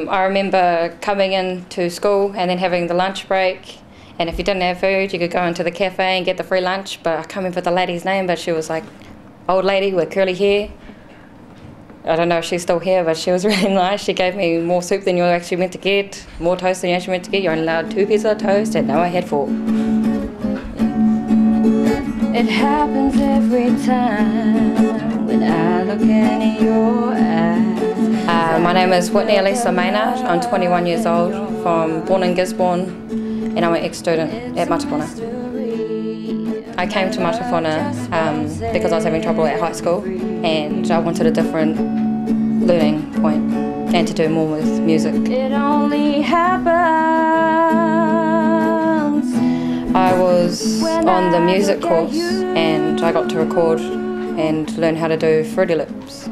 I remember coming into school and then having the lunch break, and if you didn't have food you could go into the cafe and get the free lunch, but I can't remember the lady's name, but she was like old lady with curly hair. I don't know if she's still here, but she was really nice. She gave me more soup than you were actually meant to get, more toast than you actually meant to get. You're only allowed 2 pieces of toast, and now I had 4. It happens every time when I look in your eyes. My name is Whitney Maynard. I'm 21 years old, born in Gisborne, and I'm an ex-student at Matapuna. I came to Matapuna because I was having trouble at high school, and I wanted a different learning point and to do more with music. It only happens. I was on the music course and I got to record and learn how to do Fruity Loops.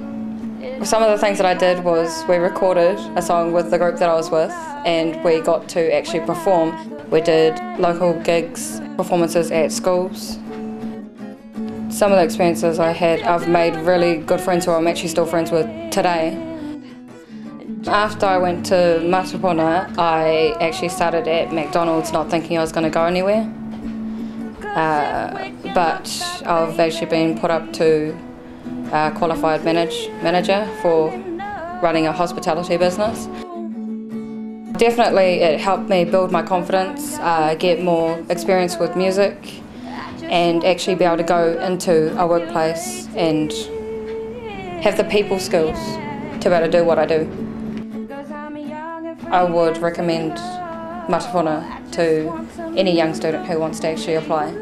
Some of the things that I did was we recorded a song with the group that I was with, and we got to actually perform. We did local gigs, performances at schools. Some of the experiences I had, I've made really good friends who I'm actually still friends with today. After I went to Matapuna, I actually started at McDonald's not thinking I was going to go anywhere. But I've actually been put up to qualified manager for running a hospitality business. Definitely it helped me build my confidence, get more experience with music, and actually be able to go into a workplace and have the people skills to be able to do what I do. I would recommend Matapuna to any young student who wants to actually apply.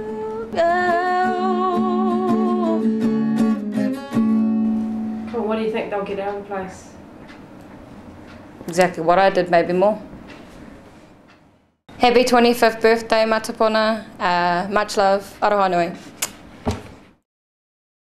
Well, what do you think they'll get out of the place? Exactly what I did, maybe more. Happy 25th birthday, Matapuna. Much love. Aroha nui.